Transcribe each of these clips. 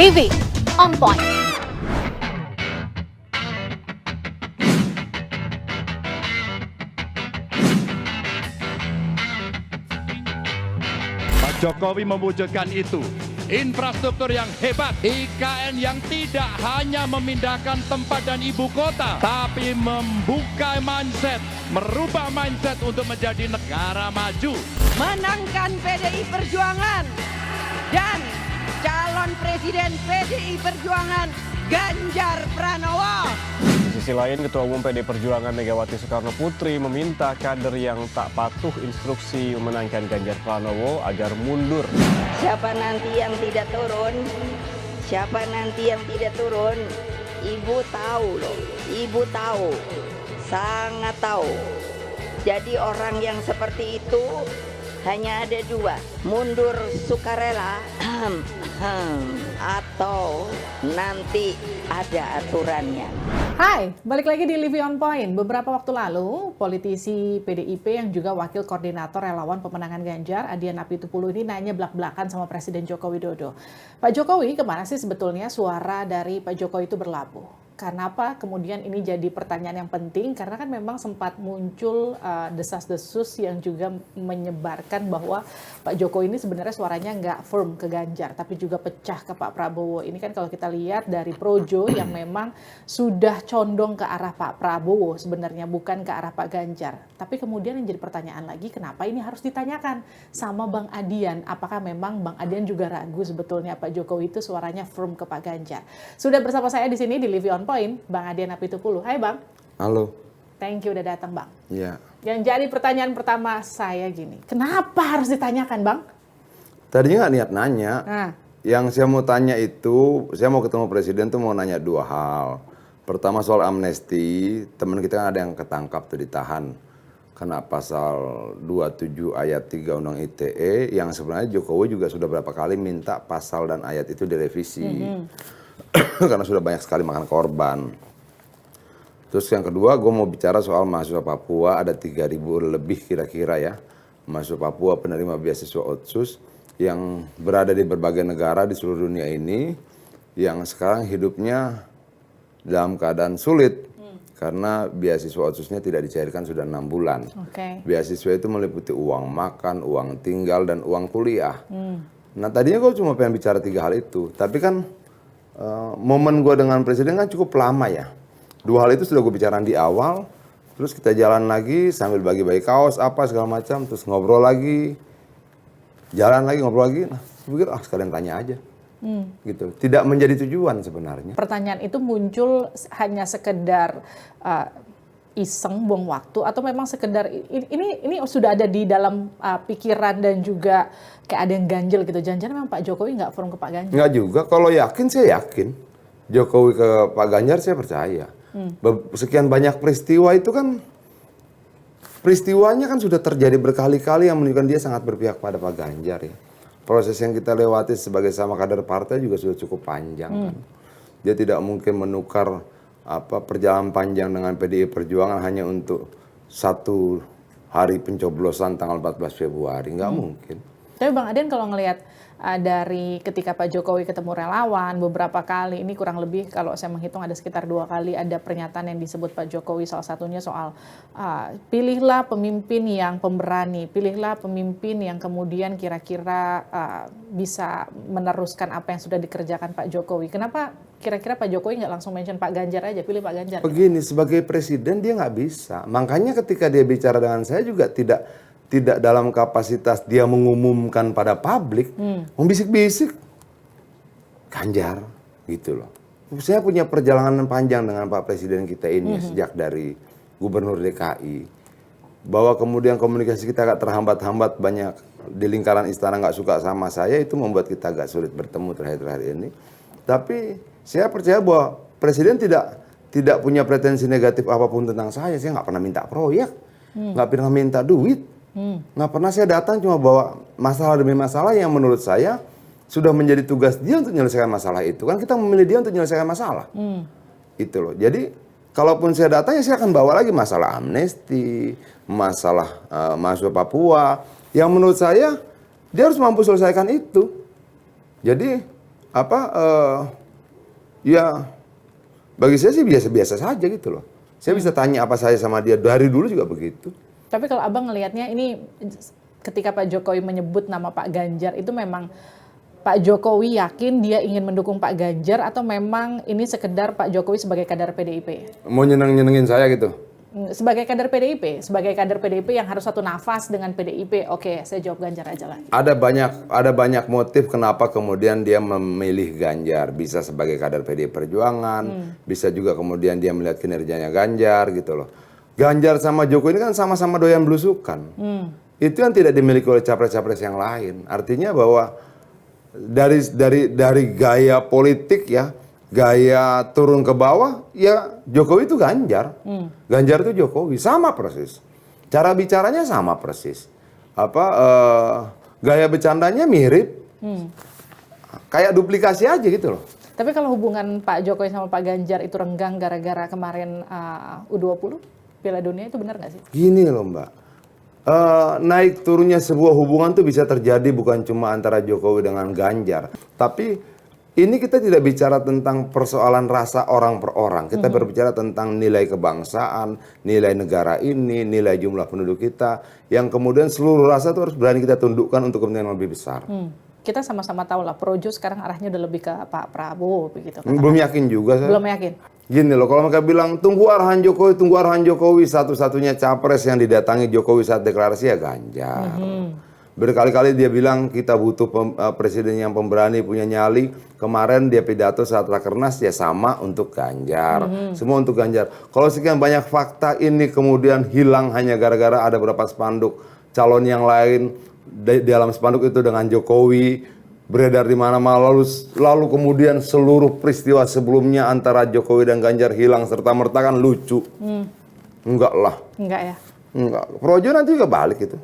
Living on Point. Pak Jokowi mewujudkan itu. Infrastruktur yang hebat, IKN yang tidak hanya memindahkan tempat dan ibu kota, tapi membuka mindset, merubah mindset untuk menjadi negara maju. Menangkan PDI Perjuangan dan calon presiden PDI Perjuangan Ganjar Pranowo. Di sisi lain, Ketua Umum PD Perjuangan Megawati Soekarno Putri meminta kader yang tak patuh instruksi memenangkan Ganjar Pranowo agar mundur. Siapa nanti yang tidak turun, Ibu tahu loh, Ibu tahu, sangat tahu. Jadi orang yang seperti itu hanya ada dua, mundur sukarela atau nanti ada aturannya. Hai, balik lagi di Living on Point. Beberapa waktu lalu, politisi PDIP yang juga wakil koordinator relawan pemenangan Ganjar, Adian Apitupulu ini nanya belak-belakan sama Presiden Joko Widodo. Pak Jokowi, kemana sih sebetulnya suara dari Pak Jokowi itu berlabuh? Kenapa kemudian ini jadi pertanyaan yang penting? Karena kan memang sempat muncul desas-desus yang juga menyebarkan bahwa Pak Jokowi ini sebenarnya suaranya nggak firm ke Ganjar, tapi juga pecah ke Pak Prabowo. Ini kan kalau kita lihat dari Projo yang memang sudah condong ke arah Pak Prabowo sebenarnya, bukan ke arah Pak Ganjar. Tapi kemudian yang jadi pertanyaan lagi, kenapa ini harus ditanyakan sama Bang Adian? Apakah memang Bang Adian juga ragu sebetulnya Pak Jokowi itu suaranya firm ke Pak Ganjar? Sudah bersama saya di sini di Living on Point, Bang Adian Apitupulu. Hai Bang. Halo. Thank you udah datang Bang. Iya. Yang jadi pertanyaan pertama saya gini, kenapa harus ditanyakan Bang? Tadinya nggak niat nanya. Nah. Yang saya mau tanya itu, saya mau ketemu Presiden tuh mau nanya dua hal. Pertama soal amnesti, teman kita kan ada yang ketangkap tuh ditahan. Kena pasal 27 ayat 3 Undang ITE, yang sebenarnya Jokowi juga sudah berapa kali minta pasal dan ayat itu direvisi. Karena sudah banyak sekali makan korban. Terus yang kedua, gue mau bicara soal mahasiswa Papua, ada 3.000 lebih kira-kira ya. Mahasiswa Papua penerima beasiswa Otsus yang berada di berbagai negara di seluruh dunia ini, yang sekarang hidupnya dalam keadaan sulit. Karena beasiswa Otsusnya tidak dicairkan sudah 6 bulan. Beasiswa itu meliputi uang makan, uang tinggal, dan uang kuliah. Nah tadinya gue cuma pengen bicara 3 hal itu, tapi kan momen gue dengan Presiden kan cukup lama ya. 2 hal itu sudah gue bicarain di awal, terus kita jalan lagi sambil bagi-bagi kaos apa segala macam, terus ngobrol lagi, jalan lagi ngobrol lagi. Nah, gue pikir sekalian tanya aja, gitu. Tidak menjadi tujuan sebenarnya. Pertanyaan itu muncul hanya sekedar iseng buang waktu atau memang sekedar ini sudah ada di dalam pikiran dan juga kayak ada yang ganjel gitu. Jangan-jangan memang Pak Jokowi nggak firm ke Pak Ganjar? Nggak juga. Kalau yakin saya yakin. Jokowi ke Pak Ganjar saya percaya. Sekian banyak peristiwa itu kan, peristiwanya kan sudah terjadi berkali-kali yang menunjukkan dia sangat berpihak pada Pak Ganjar ya. Proses yang kita lewati sebagai sama kader partai juga sudah cukup panjang kan. Dia tidak mungkin menukar perjalanan panjang dengan PDI Perjuangan hanya untuk 1 hari pencoblosan tanggal 14 Februari. Nggak mungkin. Tapi Bang Adian kalau ngelihat dari ketika Pak Jokowi ketemu relawan beberapa kali, ini kurang lebih kalau saya menghitung ada sekitar 2 kali ada pernyataan yang disebut Pak Jokowi, salah satunya soal pilihlah pemimpin yang pemberani, pilihlah pemimpin yang kemudian kira-kira bisa meneruskan apa yang sudah dikerjakan Pak Jokowi. Kenapa kira-kira Pak Jokowi nggak langsung mention Pak Ganjar aja, pilih Pak Ganjar? Begini, sebagai presiden dia nggak bisa. Makanya ketika dia bicara dengan saya juga tidak dalam kapasitas dia mengumumkan pada publik, membisik-bisik Ganjar gitu loh. Saya punya perjalanan panjang dengan Pak Presiden kita ini sejak dari Gubernur DKI. Bahwa kemudian komunikasi kita agak terhambat-hambat, banyak di lingkaran istana nggak suka sama saya, itu membuat kita agak sulit bertemu terakhir-terakhir ini. Tapi saya percaya bahwa Presiden tidak punya pretensi negatif apapun tentang saya nggak pernah minta proyek, nggak pernah minta duit. Nggak pernah saya datang cuma bawa masalah demi masalah yang menurut saya sudah menjadi tugas dia untuk menyelesaikan masalah itu. Kan kita memilih dia untuk menyelesaikan masalah. Itu loh. Jadi kalaupun saya datang ya saya akan bawa lagi masalah amnesti, masalah mahasiswa Papua. Yang menurut saya dia harus mampu selesaikan itu. Jadi ya bagi saya sih biasa-biasa saja gitu loh. Saya bisa tanya apa saya sama dia, dari dulu juga begitu. Tapi kalau abang ngelihatnya ini ketika Pak Jokowi menyebut nama Pak Ganjar itu memang Pak Jokowi yakin dia ingin mendukung Pak Ganjar atau memang ini sekedar Pak Jokowi sebagai kader PDIP? Mau nyenengin saya gitu. Sebagai kader PDIP yang harus satu nafas dengan PDIP. Oke, saya jawab Ganjar aja lah. Ada banyak motif kenapa kemudian dia memilih Ganjar. Bisa sebagai kader PDI Perjuangan, bisa juga kemudian dia melihat kinerjanya Ganjar gitu loh. Ganjar sama Jokowi ini kan sama-sama doyan belusukan. Itu yang tidak dimiliki oleh capres-capres yang lain. Artinya bahwa dari gaya politik ya, gaya turun ke bawah, ya Jokowi itu Ganjar. Ganjar itu Jokowi, sama persis. Cara bicaranya sama persis. Gaya bercandanya mirip. Kayak duplikasi aja gitu loh. Tapi kalau hubungan Pak Jokowi sama Pak Ganjar itu renggang gara-gara kemarin U20, Piala Dunia, itu benar nggak sih? Gini loh Mbak, naik turunnya sebuah hubungan tuh bisa terjadi bukan cuma antara Jokowi dengan Ganjar. Tapi ini kita tidak bicara tentang persoalan rasa orang per orang. Kita berbicara tentang nilai kebangsaan, nilai negara ini, nilai jumlah penduduk kita. Yang kemudian seluruh rasa itu harus berani kita tundukkan untuk kepentingan yang lebih besar. Kita sama-sama tahu lah, Projo sekarang arahnya udah lebih ke Pak Prabowo begitu. Belum yakin juga saya. Belum yakin. Gini loh, kalau mereka bilang tunggu arahan Jokowi, satu-satunya capres yang didatangi Jokowi saat deklarasi ya Ganjar. Berkali-kali dia bilang kita butuh presiden yang pemberani, punya nyali. Kemarin dia pidato saat rakernas ya sama untuk Ganjar. Semua untuk Ganjar. Kalau sekian banyak fakta ini kemudian hilang hanya gara-gara ada beberapa spanduk calon yang lain di dalam spanduk itu dengan Jokowi beredar di mana-mana, lalu kemudian seluruh peristiwa sebelumnya antara Jokowi dan Ganjar hilang serta-merta, kan lucu. Enggak lah. Enggak ya? Enggak. Projo nanti juga balik itu.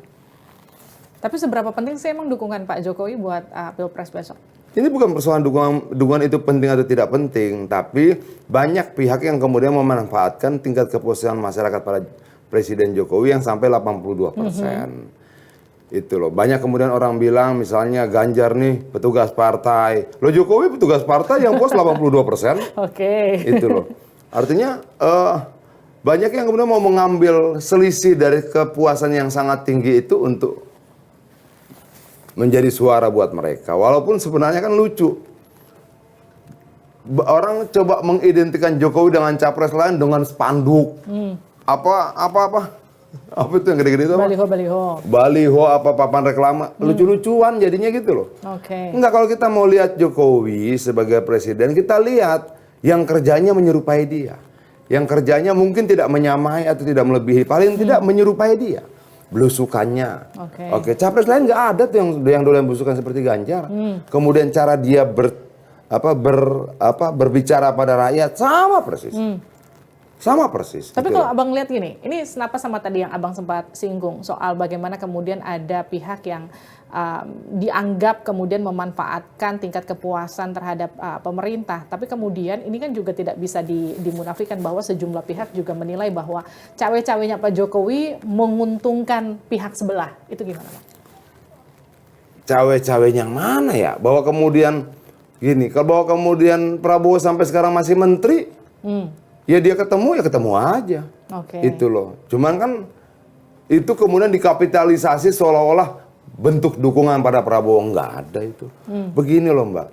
Tapi seberapa penting sih emang dukungan Pak Jokowi buat Pilpres besok? Ini bukan persoalan dukungan itu penting atau tidak penting, tapi banyak pihak yang kemudian memanfaatkan tingkat kepuasan masyarakat pada Presiden Jokowi yang sampai 82%. Itu loh. Banyak kemudian orang bilang misalnya Ganjar nih petugas partai. Loh Jokowi petugas partai yang puas 82%. Oke. Itu loh. Artinya banyak yang kemudian mau mengambil selisih dari kepuasan yang sangat tinggi itu untuk menjadi suara buat mereka. Walaupun sebenarnya kan lucu. Orang coba mengidentikan Jokowi dengan capres lain dengan spanduk. Apa itu yang gede-gede itu? Baliho apa papan reklama. Lucu-lucuan jadinya gitu loh. Oke. Enggak, kalau kita mau lihat Jokowi sebagai presiden, kita lihat yang kerjanya menyerupai dia. Yang kerjanya mungkin tidak menyamai atau tidak melebihi, paling tidak menyerupai dia. Belusukannya. Oke, capres lain nggak ada tuh yang doyan belusukan seperti Ganjar. Kemudian cara dia berbicara pada rakyat sama persis. Sama persis. Tapi gitu kalau abang lihat gini, ini kenapa sama tadi yang abang sempat singgung soal bagaimana kemudian ada pihak yang dianggap kemudian memanfaatkan tingkat kepuasan terhadap pemerintah. Tapi kemudian ini kan juga tidak bisa dimunafikan bahwa sejumlah pihak juga menilai bahwa cawe-cawenya Pak Jokowi menguntungkan pihak sebelah. Itu gimana Bang? Cawe-cawe yang mana ya? Bahwa kemudian gini, kalau kemudian Prabowo sampai sekarang masih menteri, ya dia ketemu aja. Itu loh. Cuman kan itu kemudian dikapitalisasi seolah-olah bentuk dukungan pada Prabowo. Enggak ada itu. Begini loh Mbak,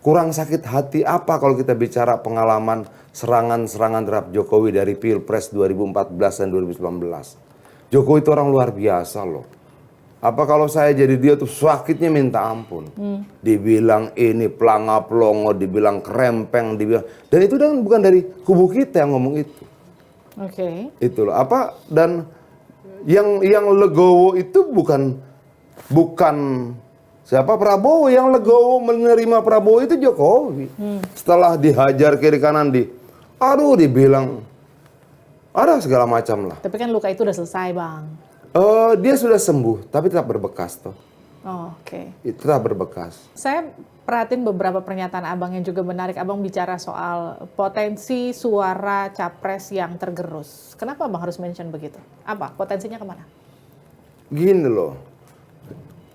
kurang sakit hati apa kalau kita bicara pengalaman serangan-serangan terhadap Jokowi dari Pilpres 2014 dan 2019. Jokowi itu orang luar biasa loh. Apa kalau saya jadi dia tuh sakitnya minta ampun. Dibilang ini pelanga-pelongo, dibilang krempeng, dibilang, dan itu kan bukan dari kubu kita yang ngomong itu. Itu loh. Dan yang legowo itu bukan siapa, Prabowo. Yang legowo menerima Prabowo itu Jokowi. Setelah dihajar kiri kanan dibilang ada segala macam lah. Tapi kan luka itu udah selesai Bang. Dia sudah sembuh, tapi tetap berbekas toh. Tetap berbekas. Saya perhatiin beberapa pernyataan abang yang juga menarik. Abang bicara soal potensi suara capres yang tergerus. Kenapa abang harus mention begitu? Apa potensinya kemana? Gini loh,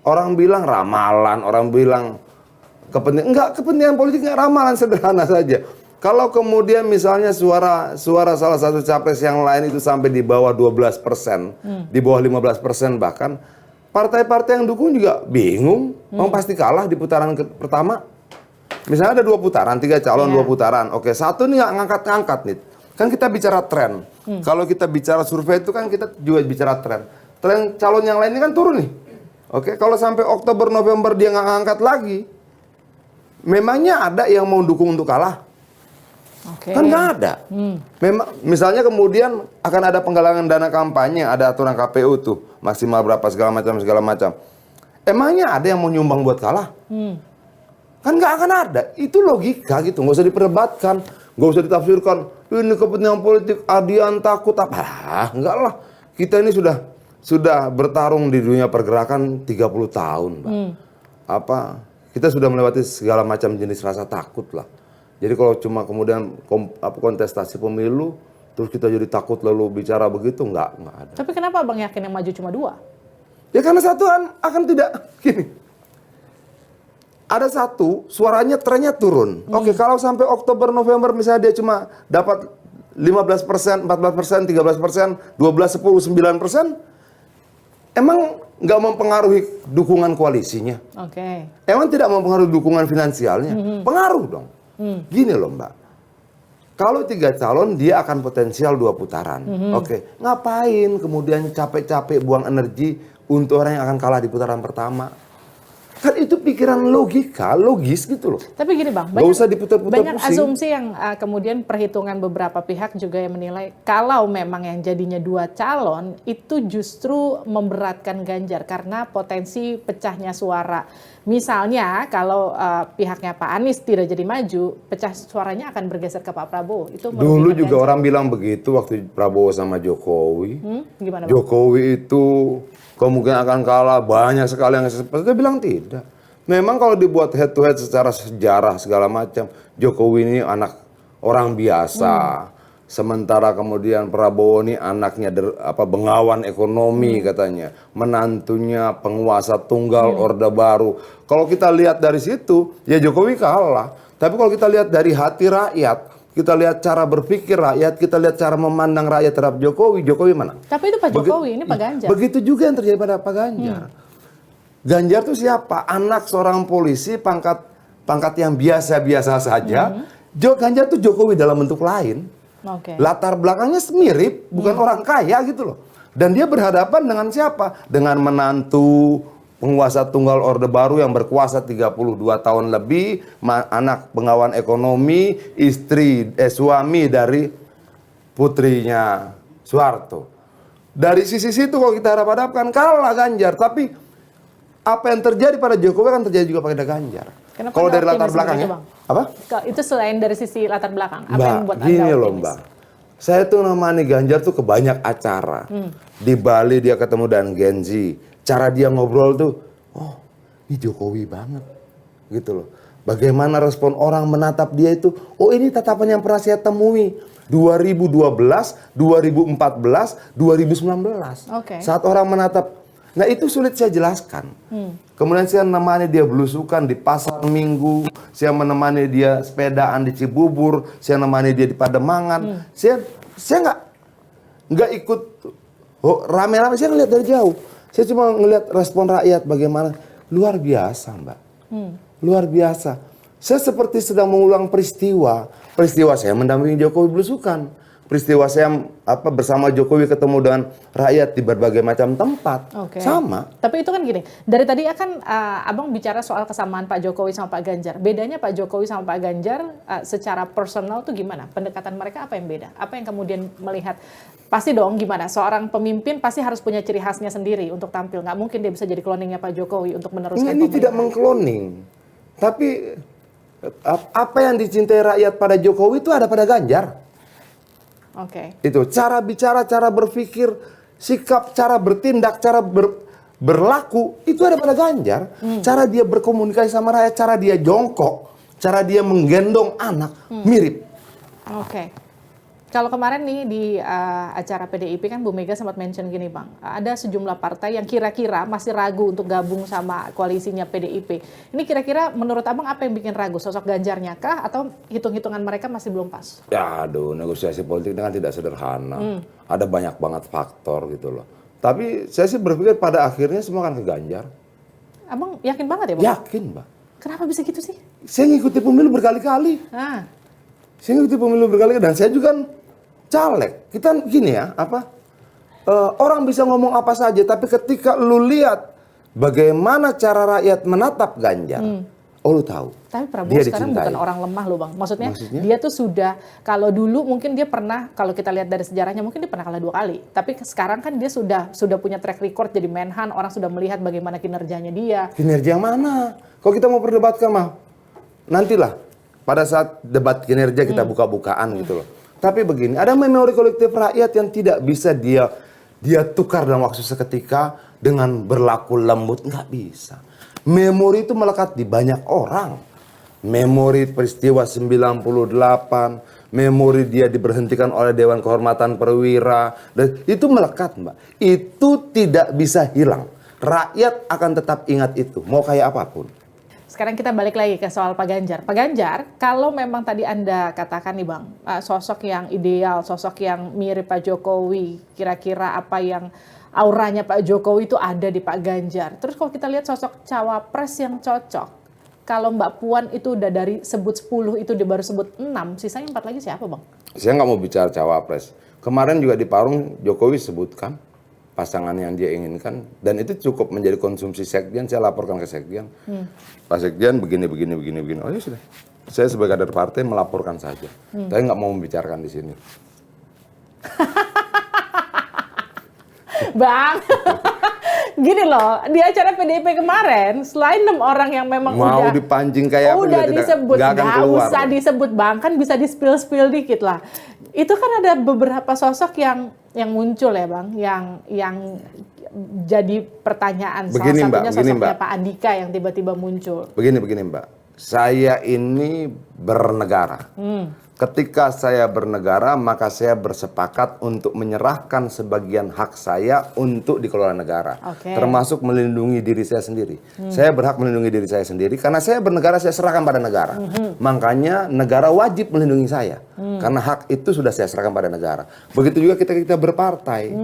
orang bilang ramalan, orang bilang kepentingan politik nggak, ramalan sederhana saja. Kalau kemudian misalnya suara salah satu capres yang lain itu sampai di bawah 12%, di bawah 15% bahkan, partai-partai yang dukung juga bingung, pasti kalah di putaran pertama. Misalnya ada 2 putaran, 3 calon 2 putaran. Oke, satu nih nggak ngangkat-ngangkat nih. Kan kita bicara tren. Kalau kita bicara survei itu kan kita juga bicara tren. Tren calon yang lain ini kan turun nih. Oke, kalau sampai Oktober November dia nggak ngangkat lagi, memangnya ada yang mau dukung untuk kalah? Kan nggak ada. Memang, misalnya kemudian akan ada penggalangan dana kampanye, ada aturan KPU tuh maksimal berapa segala macam. Emangnya ada yang mau nyumbang buat kalah? Kan nggak akan ada. Itu logika gitu, nggak usah diperdebatkan, nggak usah ditafsirkan. Ini kepentingan politik, adian takut apa? Enggak lah. Kita ini sudah bertarung di dunia pergerakan 30 tahun, Mbak. Kita sudah melewati segala macam jenis rasa takut lah. Jadi kalau cuma kemudian kontestasi pemilu, terus kita jadi takut lalu bicara begitu, nggak ada. Tapi kenapa Abang yakin yang maju cuma 2? Ya karena satu akan tidak gini. Ada satu, suaranya trennya turun. Oke, kalau sampai Oktober November misalnya dia cuma dapat 15%, 14%, 13%, 12, 10, 9%, emang nggak mempengaruhi dukungan koalisinya. Emang tidak mempengaruhi dukungan finansialnya? Pengaruh dong. Gini loh Mbak, kalau 3 calon dia akan potensial 2 putaran. Oke, ngapain kemudian capek-capek buang energi untuk orang yang akan kalah di putaran pertama? Kan itu pikiran logis gitu loh. Tapi gini Bang, banyak asumsi yang kemudian perhitungan beberapa pihak juga yang menilai kalau memang yang jadinya 2 calon itu justru memberatkan Ganjar karena potensi pecahnya suara. Misalnya kalau pihaknya Pak Anies tidak jadi maju, pecah suaranya akan bergeser ke Pak Prabowo. Itu dulu juga Ganjar. Orang bilang begitu waktu Prabowo sama Jokowi. Gimana Bang? Jokowi itu kemungkinan akan kalah, banyak sekali yang seperti itu, bilang tidak. Memang kalau dibuat head to head secara sejarah segala macam, Jokowi ini anak orang biasa. Sementara kemudian Prabowo ini anaknya bengawan ekonomi katanya, menantunya penguasa tunggal Orde Baru. Kalau kita lihat dari situ, ya Jokowi kalah. Tapi kalau kita lihat dari hati rakyat, kita lihat cara berpikir rakyat, kita lihat cara memandang rakyat terhadap Jokowi, Jokowi mana? Tapi itu Pak Jokowi, ini Pak Ganjar. Begitu juga yang terjadi pada Pak Ganjar. Ganjar itu siapa? Anak seorang polisi, pangkat yang biasa-biasa saja. Ganjar itu Jokowi dalam bentuk lain. Latar belakangnya mirip, bukan orang kaya gitu loh. Dan dia berhadapan dengan siapa? Dengan menantu penguasa tunggal Orde Baru yang berkuasa 32 tahun lebih, anak pengawan ekonomi, suami dari putrinya Soeharto. Dari sisi situ kalau kita hadap-hadapkan kalah Ganjar, tapi apa yang terjadi pada Jokowi akan terjadi juga pada Ganjar. Kalau dari latar belakangnya, apa? Itu selain dari sisi latar belakang, apa yang membuat Anda optimis? Loh Mbak, saya tuh namanya Ganjar tuh kebanyak acara. Di Bali dia ketemu dengan Gen Z. Cara dia ngobrol tuh, oh ini Jokowi banget gitu loh. Bagaimana respon orang menatap dia itu, oh ini tatapan yang pernah saya temui 2012, 2014, 2019. Saat orang menatap, nah itu sulit saya jelaskan. Kemudian saya menemani dia belusukan di pasar Minggu, saya menemani dia sepedaan di Cibubur, saya menemani dia di Pademangan. Saya nggak ikut rame-rame, saya ngeliat dari jauh. Saya cuma ngeliat respon rakyat bagaimana, luar biasa Mbak, luar biasa. Saya seperti sedang mengulang peristiwa saya mendampingi Jokowi belusukan. Peristiwa saya bersama Jokowi ketemu dengan rakyat di berbagai macam tempat. Sama. Tapi itu kan gini, dari tadi kan Abang bicara soal kesamaan Pak Jokowi sama Pak Ganjar. Bedanya Pak Jokowi sama Pak Ganjar secara personal tuh gimana? Pendekatan mereka apa yang beda? Apa yang kemudian melihat? Pasti dong gimana? Seorang pemimpin pasti harus punya ciri khasnya sendiri untuk tampil. Nggak mungkin dia bisa jadi cloningnya Pak Jokowi untuk meneruskan pemerintahan. Ini tidak mengkloning. Tapi apa yang dicintai rakyat pada Jokowi itu ada pada Ganjar. Itu cara bicara, cara berpikir, sikap, cara bertindak, cara berlaku itu ada pada Ganjar. Cara dia berkomunikasi sama rakyat, cara dia jongkok, cara dia menggendong anak mirip. Kalau kemarin nih di acara PDIP kan Bu Mega sempat mention gini Bang, ada sejumlah partai yang kira-kira masih ragu untuk gabung sama koalisinya PDIP. Ini kira-kira menurut Abang apa yang bikin ragu? Sosok Ganjarnya kah atau hitung-hitungan mereka masih belum pas? Ya aduh, negosiasi politik ini kan tidak sederhana. Ada banyak banget faktor gitu loh. Tapi saya sih berpikir pada akhirnya semua akan ke Ganjar. Abang yakin banget ya Bang? Yakin, Mbak. Kenapa bisa gitu sih? Saya ngikuti pemilu berkali-kali. Saya ngikuti pemilu berkali-kali dan saya juga kan caleg. Kita gini ya, orang bisa ngomong apa saja, tapi ketika lu lihat bagaimana cara rakyat menatap Ganjar, lu tahu. Tapi Prabowo dia sekarang dicintai. bukan orang lemah loh Bang. Maksudnya dia tuh sudah, kalau dulu mungkin dia pernah, kalau kita lihat dari sejarahnya mungkin dia pernah kalah 2 kali. Tapi sekarang kan dia sudah punya track record jadi Menhan, orang sudah melihat bagaimana kinerjanya dia. Kinerja yang mana? Kalau kita mau perdebatkan mah, nantilah pada saat debat kinerja kita buka-bukaan gitu loh. Tapi begini, ada memori kolektif rakyat yang tidak bisa dia tukar dalam waktu seketika dengan berlaku lembut, nggak bisa. Memori itu melekat di banyak orang. Memori peristiwa 98, memori dia diberhentikan oleh Dewan Kehormatan Perwira, dan itu melekat, Mbak. Itu tidak bisa hilang. Rakyat akan tetap ingat itu, mau kayak apapun. Sekarang kita balik lagi ke soal Pak Ganjar. Pak Ganjar, kalau memang tadi Anda katakan nih Bang, sosok yang ideal, sosok yang mirip Pak Jokowi, kira-kira apa yang auranya Pak Jokowi itu ada di Pak Ganjar. Terus kalau kita lihat sosok cawapres yang cocok, kalau Mbak Puan itu udah dari sebut 10, itu dia baru sebut 6, sisanya 4 lagi siapa Bang? Saya nggak mau bicara cawapres. Kemarin juga di Parung Jokowi sebutkan pasangan yang dia inginkan, dan itu cukup menjadi konsumsi sekjen. Saya laporkan ke sekjen, Pak Sekjen begini. Oh ya sudah, saya sebagai kader partai melaporkan saja. Saya nggak mau membicarakan di sini. Bang, gini loh, di acara PDIP kemarin, selain 6 orang yang memang Mau udah dipancing kayak apa udah juga disebut, nggak akan keluar. usah disebut Bang, kan bisa di-spill dikit lah. Itu kan ada beberapa sosok yang muncul ya Bang, yang jadi pertanyaan. Begini, salah Mbak, satunya begini, sosoknya Mbak. Pak Andika yang tiba-tiba muncul. Begini Mbak, saya ini bernegara. Ketika saya bernegara, maka saya bersepakat untuk menyerahkan sebagian hak saya untuk dikelola negara. Termasuk melindungi diri saya sendiri. Saya berhak melindungi diri saya sendiri, karena saya bernegara, saya serahkan pada negara. Makanya negara wajib melindungi saya. Karena hak itu sudah saya serahkan pada negara. Begitu juga kita berpartai.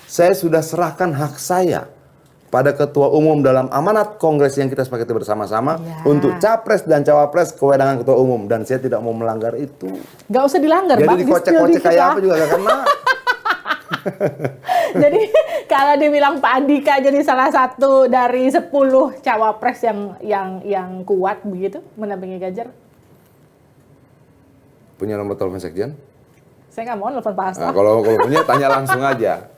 Saya sudah serahkan hak saya pada ketua umum dalam amanat kongres yang kita sepakati bersama-sama untuk capres dan cawapres kewenangan ketua umum, dan saya tidak mau melanggar itu. Gak usah dilanggar, Jadi Bang. dikocek-kocek kayak apa juga gak kena. Jadi kalau dibilang Pak Andika jadi salah satu dari 10 cawapres yang kuat begitu mendampingi Ganjar. Punya nomor telepon sekjen? Saya nggak mau nelfon Pak Hasto. Nah, kalau punya tanya langsung aja.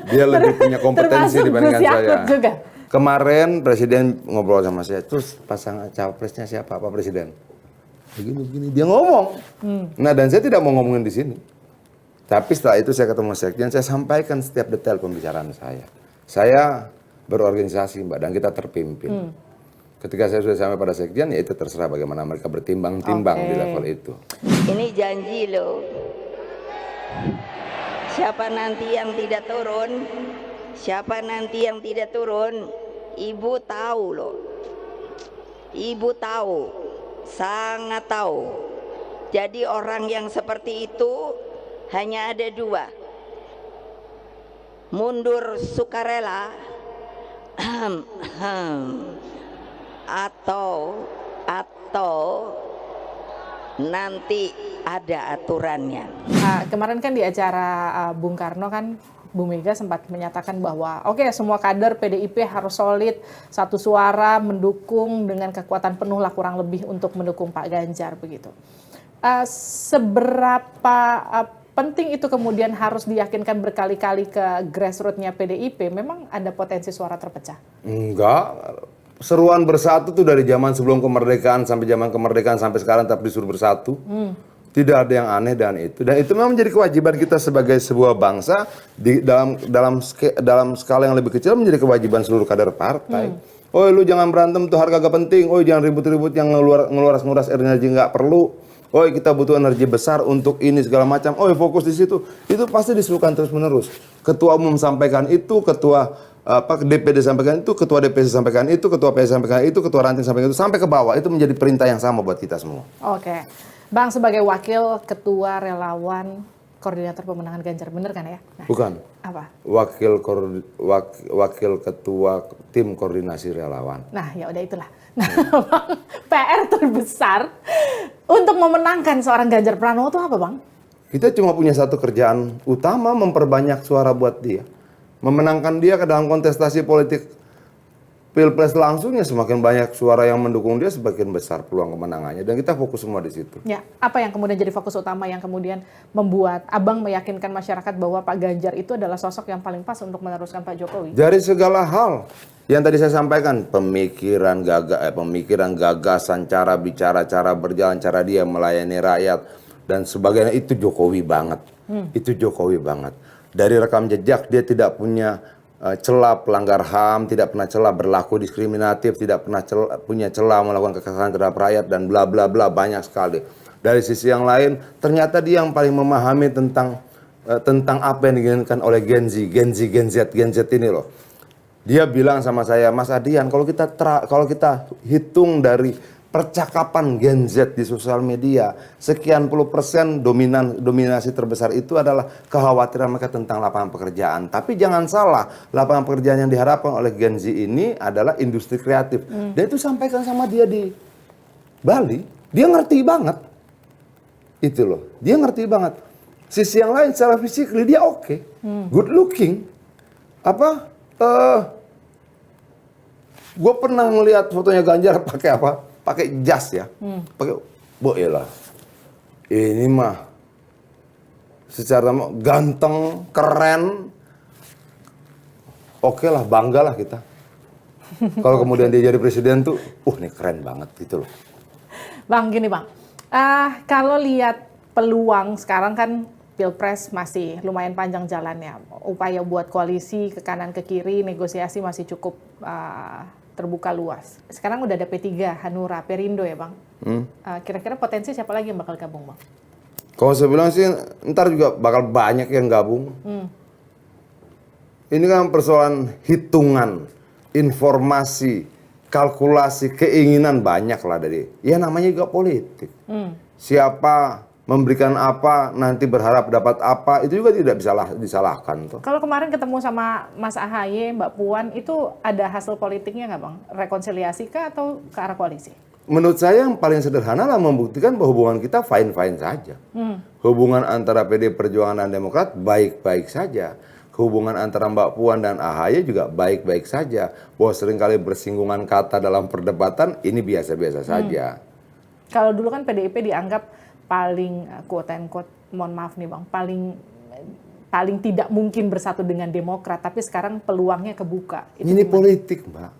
Dia lebih punya kompetensi Termasuk dibandingkan Gus saya. Yakut juga. Kemarin Presiden ngobrol sama saya, terus pasangan cawapresnya siapa Pak Presiden? Begini, dia ngomong. Nah, dan saya tidak mau ngomongin di sini. Tapi setelah itu saya ketemu sekjen, saya sampaikan setiap detail pembicaraan saya. Saya berorganisasi Mbak, dan kita terpimpin. Ketika saya sudah sampai pada sekjen, ya itu terserah bagaimana mereka bertimbang-timbang di level itu. Ini janji loh. Siapa nanti yang tidak turun, Ibu tahu loh. Ibu tahu, sangat tahu. Jadi orang yang seperti itu hanya ada 2. Mundur sukarela atau nanti ada aturannya. Kemarin kan di acara Bung Karno kan Bu Mega sempat menyatakan bahwa oke, semua kader PDIP harus solid, satu suara mendukung dengan kekuatan penuh lah kurang lebih untuk mendukung Pak Ganjar begitu. Seberapa penting itu kemudian harus diyakinkan berkali-kali ke grassroots-nya PDIP? Memang ada potensi suara terpecah? Enggak. Seruan bersatu tuh dari zaman sebelum kemerdekaan sampai zaman kemerdekaan sampai sekarang tetap disuruh bersatu. Tidak ada yang aneh dan itu. Dan itu memang menjadi kewajiban kita sebagai sebuah bangsa di dalam skala yang lebih kecil, menjadi kewajiban seluruh kader partai. Oh, lu jangan berantem tuh, harga gak penting. Oh, jangan ribut-ribut yang nguras energi nggak perlu. oh kita butuh energi besar untuk ini segala macam, oh fokus di situ, itu pasti disuruhkan terus menerus. Ketua umum sampaikan itu, ketua DPD sampaikan itu, ketua DPC sampaikan itu, ketua PS sampaikan itu, ketua ranting sampaikan itu, sampai ke bawah. Itu menjadi perintah yang sama buat kita semua. Oke, Bang sebagai wakil ketua relawan koordinator pemenangan Ganjar, bener kan ya? Nah, Bukan. apa? Wakil ketua tim koordinasi relawan. Nah, ya udah itulah. Nah, Bang, PR terbesar untuk memenangkan seorang Ganjar Pranowo itu apa, Bang? Kita cuma punya satu kerjaan utama, memperbanyak suara buat dia. Memenangkan dia ke dalam kontestasi politik Pilpres langsungnya, semakin banyak suara yang mendukung dia, semakin besar peluang kemenangannya. Dan kita fokus semua di situ. Ya, apa yang kemudian jadi fokus utama yang kemudian membuat Abang meyakinkan masyarakat bahwa Pak Ganjar itu adalah sosok yang paling pas untuk meneruskan Pak Jokowi? Dari segala hal yang tadi saya sampaikan, pemikiran, gagasan, cara bicara, cara berjalan, cara dia melayani rakyat, dan sebagainya, itu Jokowi banget. Itu Jokowi banget. Dari rekam jejak, dia tidak punya celah pelanggar HAM, tidak pernah celah berlaku diskriminatif, tidak pernah punya celah melakukan kekerasan terhadap rakyat, dan bla bla bla, banyak sekali. Dari sisi yang lain, ternyata dia yang paling memahami tentang apa yang diinginkan oleh Gen Z ini loh. Dia bilang sama saya, Mas Adian, kalau kita hitung dari percakapan Gen Z di sosial media, sekian puluh persen dominasi terbesar itu adalah kekhawatiran mereka tentang lapangan pekerjaan. Tapi jangan salah, lapangan pekerjaan yang diharapkan oleh Gen Z ini adalah industri kreatif. Dan itu sampaikan sama dia di Bali, dia ngerti banget. Itu loh, dia ngerti banget. Sisi yang lain secara fisik dia oke, good looking. Gue pernah melihat fotonya Ganjar pakai apa? Pakai jas ya, pakai boelah. Ini mah secara ganteng, keren, oke lah, bangga lah kita. Kalau kemudian dia jadi presiden tuh, ini keren banget gitu loh. Bang, gini Bang, kalau lihat peluang sekarang kan Pilpres masih lumayan panjang jalannya, upaya buat koalisi ke kanan ke kiri, negosiasi masih cukup terbuka luas. Sekarang udah ada P3, Hanura, Perindo ya Bang. Kira-kira potensi siapa lagi yang bakal gabung Bang? Kalau saya bilang sih, ntar juga bakal banyak yang gabung. Ini kan persoalan hitungan, informasi, kalkulasi, keinginan banyak lah dari. Ya namanya juga politik. Siapa memberikan apa, nanti berharap dapat apa, itu juga tidak bisa disalahkan. Toh. Kalau kemarin ketemu sama Mas AHY, Mbak Puan, itu ada hasil politiknya nggak Bang? Rekonsiliasi kah atau ke arah koalisi? Menurut saya yang paling sederhana lah membuktikan bahwa hubungan kita fine-fine saja. Hubungan antara PD Perjuangan dan Demokrat baik-baik saja. Hubungan antara Mbak Puan dan AHY juga baik-baik saja. Bahwa seringkali bersinggungan kata dalam perdebatan, ini biasa-biasa saja. Kalau dulu kan PDIP dianggap paling quote and quote, mohon maaf nih Bang, paling tidak mungkin bersatu dengan Demokrat, tapi sekarang peluangnya kebuka. Ini politik, Mbak.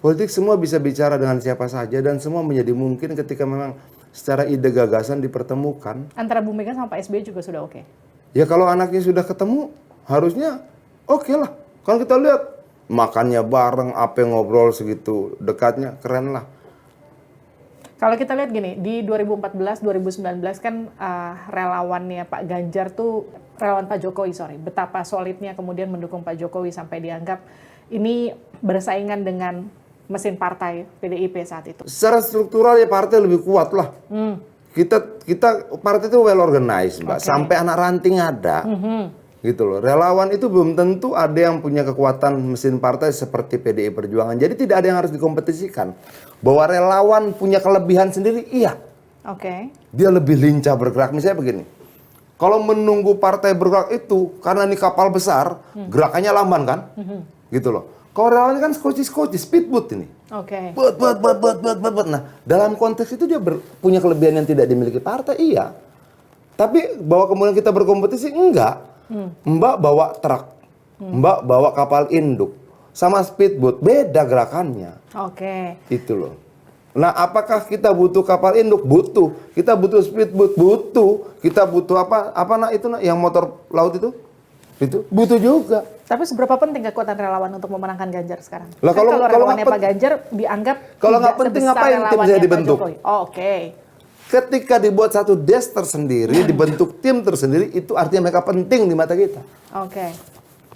Politik semua bisa bicara dengan siapa saja dan semua menjadi mungkin ketika memang secara ide gagasan dipertemukan. Antara Bu Mega sama Pak SBY juga sudah oke. Ya kalau anaknya sudah ketemu, harusnya oke lah. Kalau kita lihat makannya bareng, apa ngobrol segitu dekatnya, keren lah. Kalau kita lihat gini, di 2014-2019 kan relawannya Pak Ganjar tuh, relawan Pak Jokowi, betapa solidnya kemudian mendukung Pak Jokowi sampai dianggap ini bersaingan dengan mesin partai PDIP saat itu. Secara struktural ya partai lebih kuat lah. Kita partai itu well organized, Mbak. Sampai anak ranting ada. Gitu loh. Relawan itu belum tentu ada yang punya kekuatan mesin partai seperti PDI Perjuangan. Jadi tidak ada yang harus dikompetisikan. Bahwa relawan punya kelebihan sendiri, iya. Dia lebih lincah bergerak. Misalnya begini, kalau menunggu partai bergerak itu, karena ini kapal besar, gerakannya lamban kan? Gitu loh. Kalau relawan kan skoci, speedboat ini. Nah, dalam konteks itu dia punya kelebihan yang tidak dimiliki partai, iya. Tapi bahwa kemudian kita berkompetisi, enggak. Mbak bawa truk, Mbak bawa kapal induk, sama speedboat, beda gerakannya. Itu loh. Nah, apakah kita butuh kapal induk? Butuh. Kita butuh speedboat? Butuh. Kita butuh apa yang motor laut itu? Itu butuh juga. Tapi seberapa penting kekuatan relawan untuk memenangkan Ganjar sekarang? Lah, kalau relawannya Pak Ganjar dianggap kalau nggak penting ngapain tim saya dibentuk? ketika dibuat satu des tersendiri, dibentuk tim tersendiri, itu artinya mereka penting di mata kita. Oke.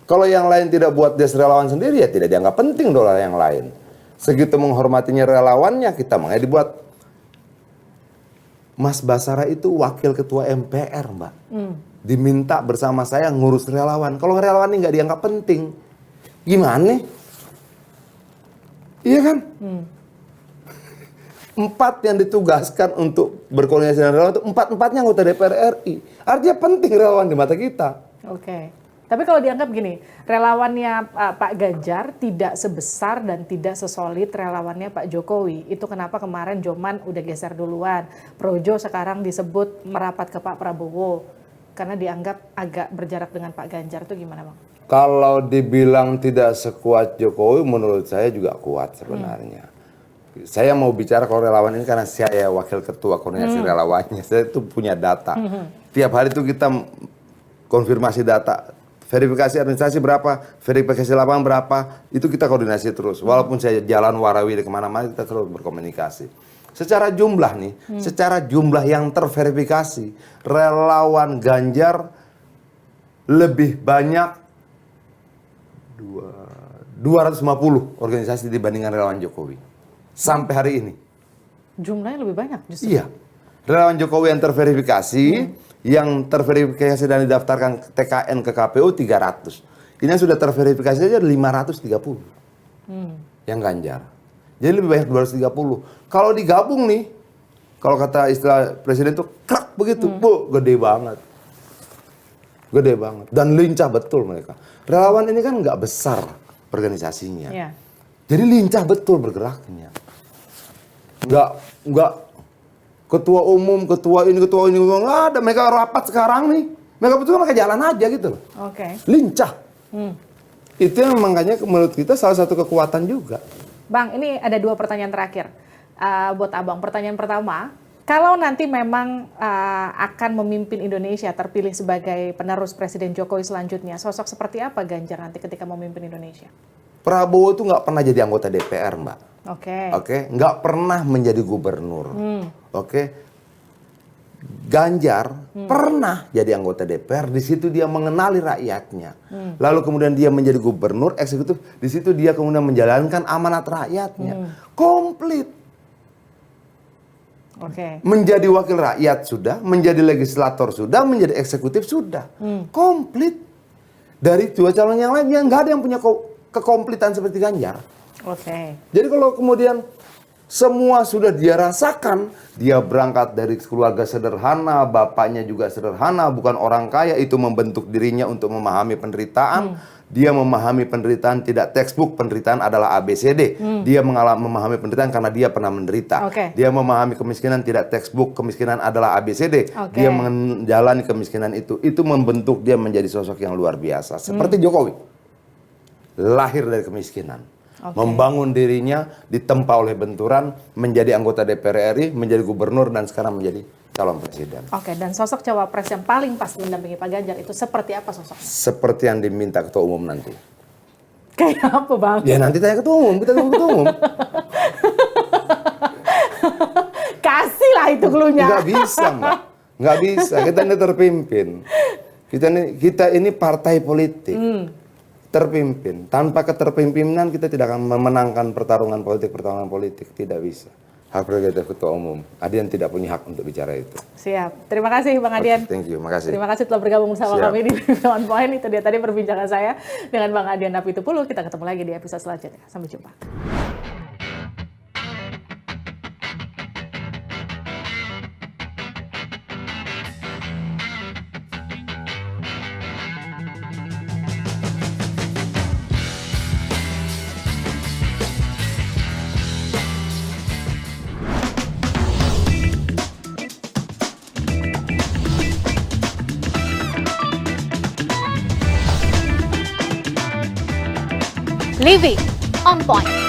Kalau yang lain tidak buat des relawan sendiri, ya tidak dianggap penting dolar yang lain. Segitu menghormatinya relawannya, kita makanya dibuat. Mas Basara itu wakil ketua MPR, Mbak. Diminta bersama saya ngurus relawan. Kalau relawan ini nggak dianggap penting, gimana? Iya kan? 4 yang ditugaskan untuk berkoordinasi dengan relawan itu 4-4-nya anggota DPR RI. Artinya penting relawan di mata kita. Oke. Tapi kalau dianggap gini, relawannya Pak Ganjar tidak sebesar dan tidak sesolid relawannya Pak Jokowi. Itu kenapa kemarin Joman udah geser duluan. Projo sekarang disebut merapat ke Pak Prabowo. Karena dianggap agak berjarak dengan Pak Ganjar. Itu gimana, Bang? Kalau dibilang tidak sekuat Jokowi, menurut saya juga kuat sebenarnya. Saya mau bicara kalau relawan ini karena saya wakil ketua koordinasi relawannya. Saya itu punya data. Tiap hari itu kita konfirmasi data. Verifikasi administrasi berapa, verifikasi lapangan berapa, itu kita koordinasi terus. Walaupun saya jalan warawiri kemana-mana, kita terus berkomunikasi. Secara jumlah nih, secara jumlah yang terverifikasi, relawan Ganjar lebih banyak 250 organisasi dibandingkan relawan Jokowi. Sampai hari ini. Jumlahnya lebih banyak justru. Iya. Relawan Jokowi yang terverifikasi, yang terverifikasi dan didaftarkan TKN ke KPU 300. Ini yang sudah terverifikasi aja 530. Yang Ganjar. Jadi lebih banyak 230. Kalau digabung nih, kalau kata istilah presiden itu krak begitu, Bu, gede banget. Gede banget. Dan lincah betul mereka. Relawan ini kan nggak besar organisasinya. Iya. Jadi lincah betul bergeraknya. Nggak ketua umum, ketua ini, nggak ada. Mereka rapat sekarang nih. Mereka betul mereka jalan aja gitu loh. Oke. Lincah. Itu yang makanya menurut kita salah satu kekuatan juga. Bang, ini ada 2 pertanyaan terakhir buat Abang. Pertanyaan pertama, kalau nanti memang akan memimpin Indonesia, terpilih sebagai penerus Presiden Jokowi selanjutnya, sosok seperti apa Ganjar nanti ketika memimpin Indonesia? Prabowo itu nggak pernah jadi anggota DPR, Mbak. Oke. Oke, nggak pernah menjadi gubernur. Oke. Ganjar pernah jadi anggota DPR, di situ dia mengenali rakyatnya. Lalu kemudian dia menjadi gubernur eksekutif, di situ dia kemudian menjalankan amanat rakyatnya. Komplit. Oke. Menjadi wakil rakyat sudah, menjadi legislator sudah, menjadi eksekutif sudah. Komplit. Dari 2 calon yang lainnya nggak ada yang punya kekomplitan seperti Ganjar. Oke. Jadi kalau kemudian semua sudah dia rasakan, dia berangkat dari keluarga sederhana, bapaknya juga sederhana, bukan orang kaya, itu membentuk dirinya untuk memahami penderitaan. Dia memahami penderitaan tidak textbook, penderitaan adalah ABCD. Dia memahami penderitaan karena dia pernah menderita. Oke. Dia memahami kemiskinan tidak textbook, kemiskinan adalah ABCD. Oke. Dia menjalani kemiskinan itu membentuk dia menjadi sosok yang luar biasa. Seperti Jokowi, lahir dari kemiskinan. Oke. Membangun dirinya, ditempa oleh benturan, menjadi anggota DPR RI, menjadi gubernur, dan sekarang menjadi calon presiden. Oke, dan sosok cawapres yang paling pas mendampingi Pak Ganjar itu seperti apa sosoknya? Seperti yang diminta ketua umum nanti. Kayak apa, Bang? Ya nanti tanya ketua umum, kita tunggu ketua umum. Kasih lah itu cluenya. Nggak bisa, Mbak. Nggak bisa, kita ini terpimpin. Kita ini partai politik. Terpimpin. Tanpa keterpimpinan kita tidak akan memenangkan pertarungan politik. Tidak bisa. Hak prerogatif ketua umum. Adian tidak punya hak untuk bicara itu. Siap. Terima kasih Bang Adian. Thank you, makasih. Terima kasih telah bergabung bersama Siap. kami di On Point. Itu dia tadi perbincangan saya dengan Bang Adian Apitupulu. Kita ketemu lagi di episode selanjutnya. Sampai jumpa. Living on Point.